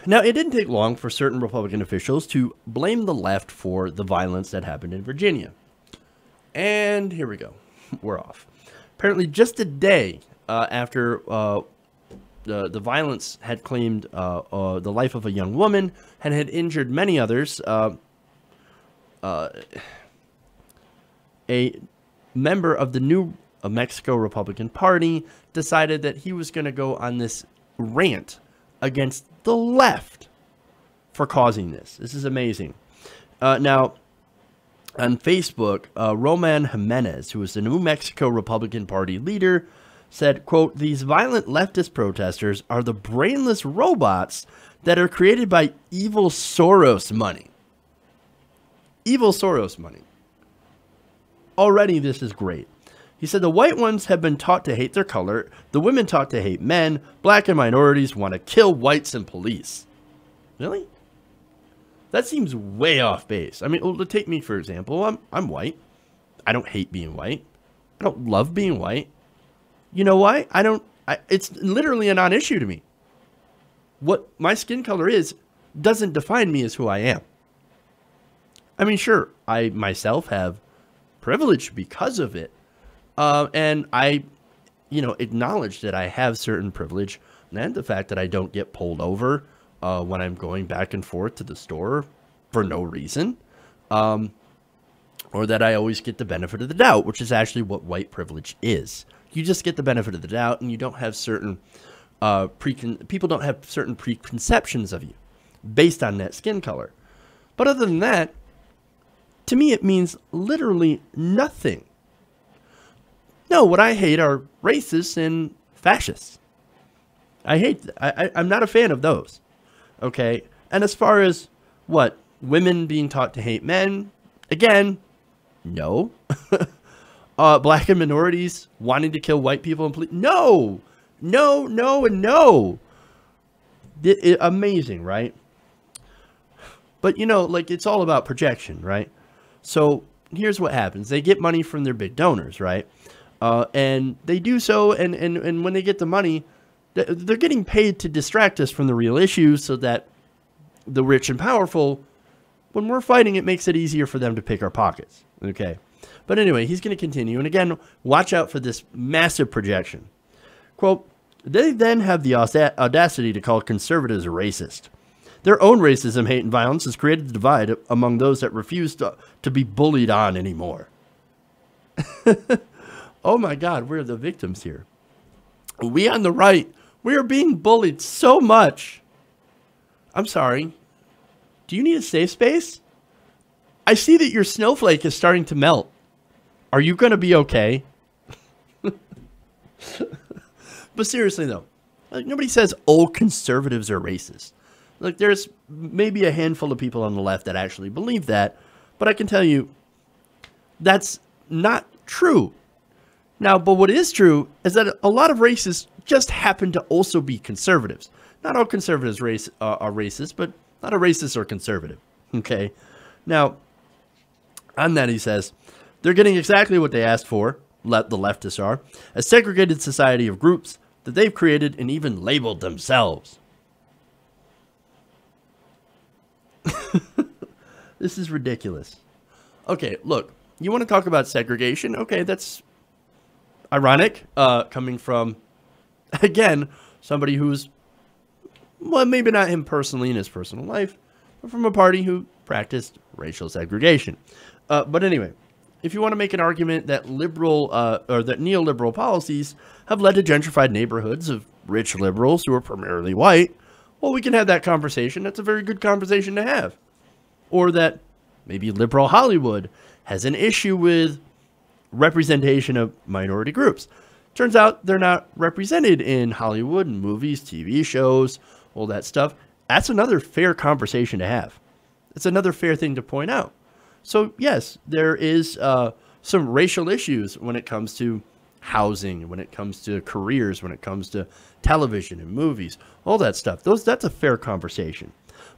Now, it didn't take long for certain Republican officials to blame the left for the violence that happened in Virginia. And here we go. We're off. Apparently, just a day after the violence had claimed the life of a young woman and had injured many others, a member of the New Mexico Republican Party decided that he was going to go on this rant against the left for causing this. This is amazing. Now, on Facebook, Roman Jimenez, who is the New Mexico Republican Party leader, said, quote, "These violent leftist protesters are the brainless robots that are created by evil Soros money." Evil Soros money. Already, this is great. He said the white ones have been taught to hate their color, the women taught to hate men, black and minorities want to kill whites and police. Really? That seems way off base. I mean, well, take me for example. I'm white. I don't hate being white. I don't love being white. You know why? It's literally a non-issue to me. What my skin color is doesn't define me as who I am. I mean, sure, I myself have privilege because of it. And I, acknowledge that I have certain privilege, and the fact that I don't get pulled over when I'm going back and forth to the store for no reason, or that I always get the benefit of the doubt, which is actually what white privilege is. You just get the benefit of the doubt, and you don't have certain people don't have certain preconceptions of you based on that skin color. But other than that, to me, it means literally nothing. No, what I hate are racists and fascists. I'm not a fan of those. Okay. And as far as what women being taught to hate men, again, no. Black and minorities wanting to kill white people and police. No, and no. Amazing, right? But it's all about projection, right? So here's what happens. They get money from their big donors, right? And they do so, and when they get the money, they're getting paid to distract us from the real issues so that the rich and powerful, when we're fighting, it makes it easier for them to pick our pockets, okay? But anyway, he's going to continue, and again, watch out for this massive projection. Quote, "They then have the audacity to call conservatives racist. Their own racism, hate, and violence has created the divide among those that refuse to be bullied on anymore." Oh my God, we're the victims here. We on the right, we are being bullied so much. I'm sorry. Do you need a safe space? I see that your snowflake is starting to melt. Are you going to be okay? But seriously though, nobody says all conservatives are racist. There's maybe a handful of people on the left that actually believe that, but I can tell you that's not true. Now, but what is true is that a lot of racists just happen to also be conservatives. Not all conservatives are racist, but not a racist or conservative. Okay. Now, on that, he says, they're getting exactly what they asked for, the leftists are, a segregated society of groups that they've created and even labeled themselves. This is ridiculous. Okay, look, you want to talk about segregation? Okay, that's ironic, coming from, again, somebody who's, well, maybe not him personally in his personal life, but from a party who practiced racial segregation. But anyway, if you want to make an argument that liberal or that neoliberal policies have led to gentrified neighborhoods of rich liberals who are primarily white, well, we can have that conversation. That's a very good conversation to have. Or that maybe liberal Hollywood has an issue with representation of minority groups. Turns out they're not represented in Hollywood and movies, TV shows, all that stuff. That's another fair conversation to have. It's another fair thing to point out. So yes, there is some racial issues when it comes to housing, when it comes to careers, when it comes to television and movies, all that stuff. That's a fair conversation.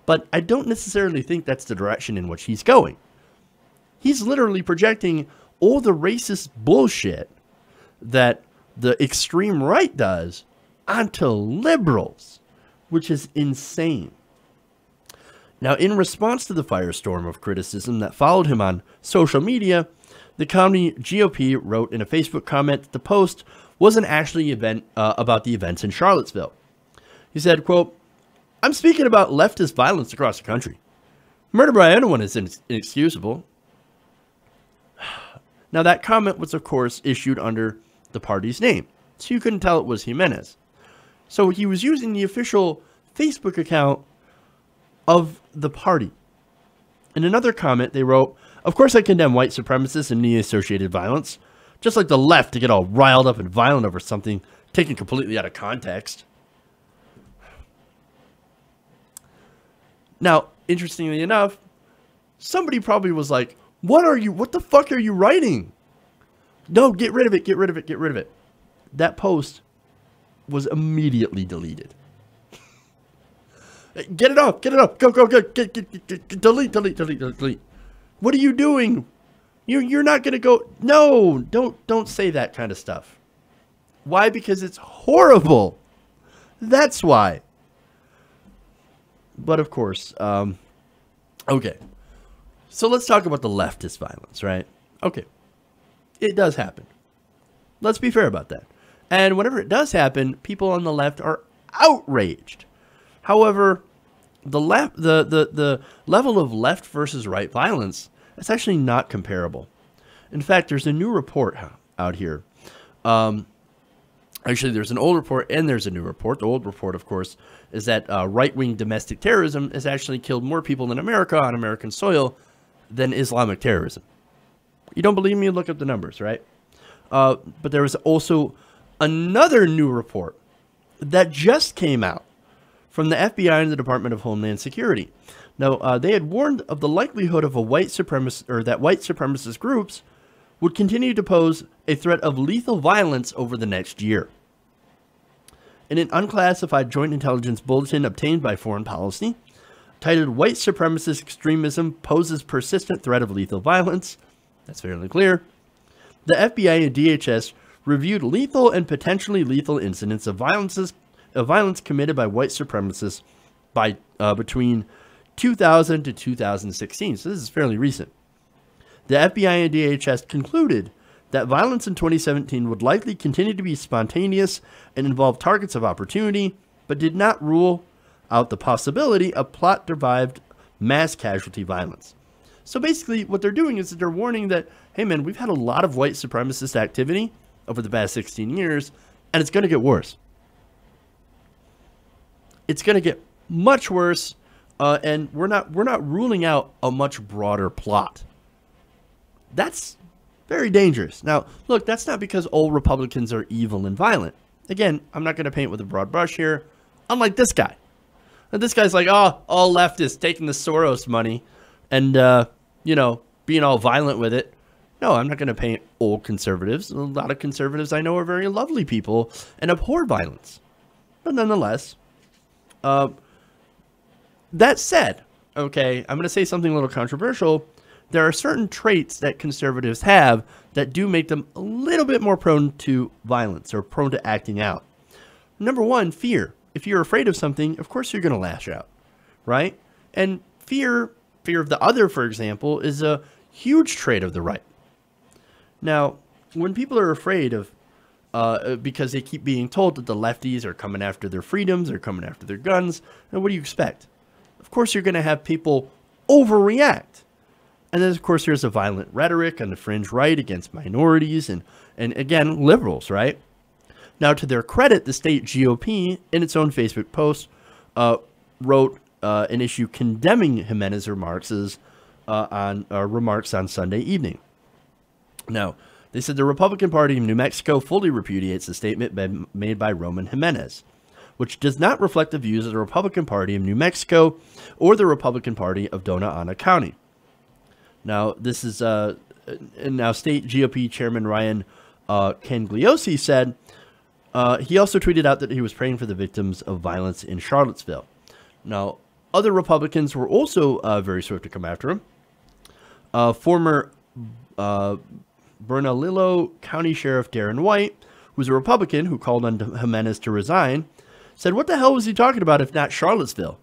But I don't necessarily think that's the direction in which he's going. He's literally projecting all the racist bullshit that the extreme right does onto liberals, which is insane. Now, in response to the firestorm of criticism that followed him on social media, the county GOP wrote in a Facebook comment that the post wasn't actually about the events in Charlottesville. He said, quote, "I'm speaking about leftist violence across the country. Murder by anyone is inexcusable." Now, that comment was, of course, issued under the party's name, so you couldn't tell it was Jimenez. So he was using the official Facebook account of the party. In another comment, they wrote, "Of course I condemn white supremacists and the associated violence, just like the left to get all riled up and violent over something taken completely out of context." Now, interestingly enough, somebody probably was like, what the fuck are you writing? No, get rid of it, get rid of it, get rid of it. That post was immediately deleted. Get it off, go, delete. What are you doing? You're not gonna go, no, don't say that kind of stuff. Why? Because it's horrible. That's why. But of course, okay. So let's talk about the leftist violence, right? Okay. It does happen. Let's be fair about that. And whenever it does happen, people on the left are outraged. However, the level of left versus right violence is actually not comparable. In fact, there's a new report out here. Actually, there's an old report and there's a new report. The old report, of course, is that right-wing domestic terrorism has actually killed more people in America on American soil than Islamic terrorism. You don't believe me? Look up the numbers, right? But there was also another new report that just came out from the FBI and the Department of Homeland Security. Now, they had warned of the likelihood of that white supremacist groups would continue to pose a threat of lethal violence over the next year. In an unclassified joint intelligence bulletin obtained by Foreign Policy, titled "White Supremacist Extremism Poses Persistent Threat of Lethal Violence," that's fairly clear, the FBI and DHS reviewed lethal and potentially lethal incidents of violence committed by white supremacists by between 2000 to 2016. So this is fairly recent. The FBI and DHS concluded that violence in 2017 would likely continue to be spontaneous and involve targets of opportunity, but did not rule out the possibility of plot-derived mass casualty violence. So basically what they're doing is that they're warning that, hey man, we've had a lot of white supremacist activity over the past 16 years, and it's going to get worse. It's going to get much worse, and we're not ruling out a much broader plot. That's very dangerous. Now, look, that's not because all Republicans are evil and violent. Again, I'm not going to paint with a broad brush here. Unlike this guy. And this guy's like, oh, all leftists taking the Soros money and, you know, being all violent with it. No, I'm not going to paint old conservatives. A lot of conservatives I know are very lovely people and abhor violence. But nonetheless, that said, okay, I'm going to say something a little controversial. There are certain traits that conservatives have that do make them a little bit more prone to violence or prone to acting out. Number one, fear. If you're afraid of something, of course you're going to lash out, right? And fear of the other, for example, is a huge trait of the right. Now, when people are afraid of, because they keep being told that the lefties are coming after their freedoms, they're coming after their guns, then what do you expect? Of course, you're going to have people overreact. And then, of course, there's a violent rhetoric on the fringe right against minorities and again, liberals, right? Now, to their credit, the state GOP, in its own Facebook post, wrote an issue condemning Jimenez's remarks on Sunday evening. Now, they said the Republican Party of New Mexico fully repudiates the statement made by Roman Jimenez, which does not reflect the views of the Republican Party of New Mexico or the Republican Party of Dona Ana County. Now, this is now state GOP Chairman Ryan Cangliosi said he also tweeted out that he was praying for the victims of violence in Charlottesville. Now, other Republicans were also very swift to come after him. Former Bernalillo County Sheriff Darren White, who's a Republican who called on Jimenez to resign, said, "What the hell was he talking about if not Charlottesville?"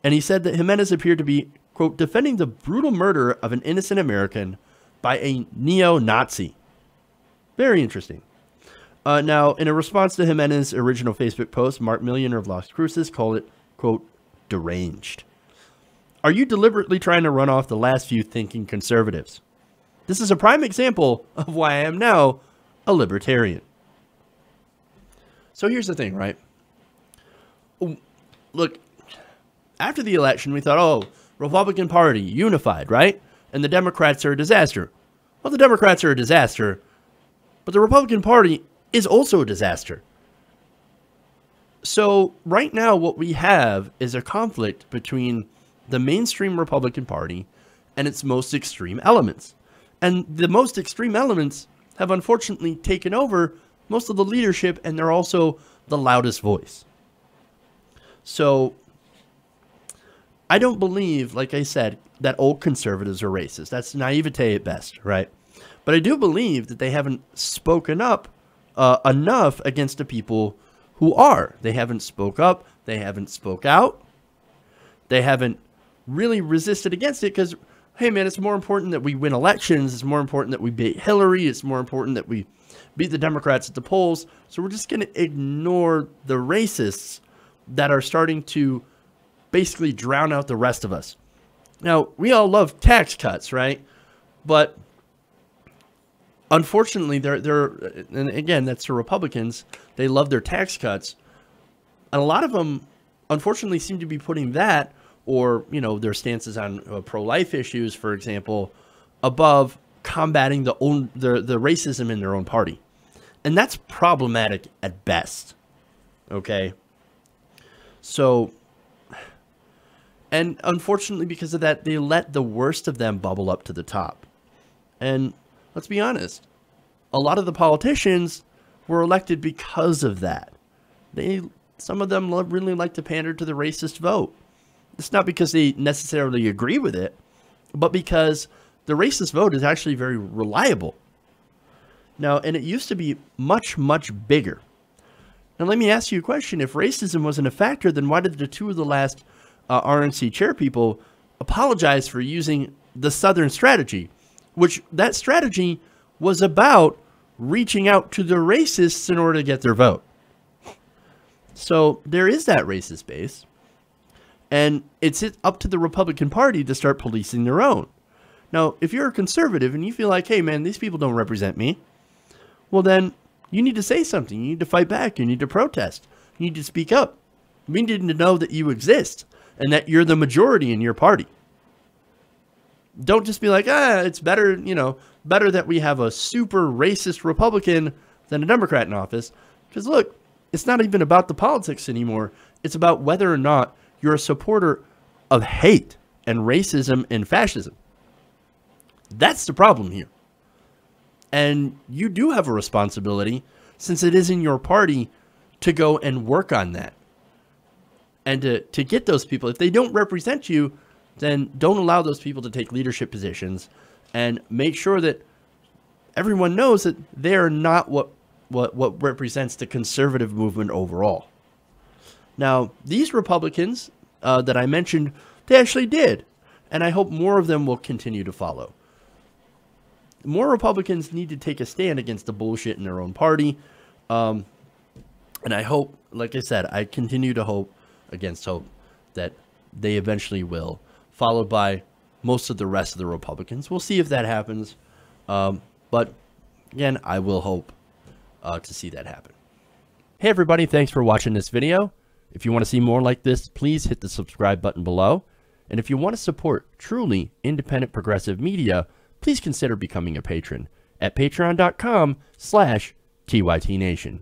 And he said that Jimenez appeared to be, quote, defending the brutal murder of an innocent American by a neo-Nazi. Very interesting. Now, in a response to Jimenez's original Facebook post, Mark Millionaire of Las Cruces called it, quote, deranged. Are you deliberately trying to run off the last few thinking conservatives? This is a prime example of why I am now a libertarian. So here's the thing, right? Look, after the election, we thought, oh, Republican Party, unified, right? And the Democrats are a disaster. Well, the Democrats are a disaster, but the Republican Party is also a disaster. So right now what we have is a conflict between the mainstream Republican Party and its most extreme elements. And the most extreme elements have unfortunately taken over most of the leadership, and they're also the loudest voice. So I don't believe, like I said, that old conservatives are racist. That's naivete at best, right? But I do believe that they haven't spoken up enough against the people who are. They haven't spoke up. They haven't spoke out. They haven't really resisted against it because, hey, man, it's more important that we win elections. It's more important that we beat Hillary. It's more important that we beat the Democrats at the polls. So we're just going to ignore the racists that are starting to basically drown out the rest of us. Now, we all love tax cuts, right? But unfortunately, and again, that's the Republicans. They love their tax cuts. And a lot of them, unfortunately, seem to be putting that, or, you know, their stances on pro-life issues, for example, above combating the racism in their own party. And that's problematic at best. Okay? So, and unfortunately, because of that, they let the worst of them bubble up to the top. And let's be honest, a lot of the politicians were elected because of that. Some of them really like to pander to the racist vote. It's not because they necessarily agree with it, but because the racist vote is actually very reliable. Now, and it used to be much, much bigger. Now, let me ask you a question. If racism wasn't a factor, then why did the two of the last RNC chair people apologize for using the Southern strategy, which that strategy was about reaching out to the racists in order to get their vote? So there is that racist base, and it's up to the Republican Party to start policing their own. Now, if you're a conservative and you feel like, hey, man, these people don't represent me, well, then you need to say something. You need to fight back. You need to protest. You need to speak up. We need to know that you exist and that you're the majority in your party. Don't just be like, it's better, you know, better that we have a super racist Republican than a Democrat in office. Because look, it's not even about the politics anymore. It's about whether or not you're a supporter of hate and racism and fascism. That's the problem here. And you do have a responsibility, since it is in your party, to go and work on that. And to get those people. If they don't represent you, then don't allow those people to take leadership positions, and make sure that everyone knows that they are not what represents the conservative movement overall. Now, these Republicans that I mentioned, they actually did. And I hope more of them will continue to follow. More Republicans need to take a stand against the bullshit in their own party. And I hope, like I said, I continue to hope against hope that they eventually will, followed by most of the rest of the Republicans. We'll see if that happens. But again, I will hope to see that happen. Hey everybody, thanks for watching this video. If you want to see more like this, please hit the subscribe button below. And if you want to support truly independent progressive media, please consider becoming a patron at patreon.com/TYTNation.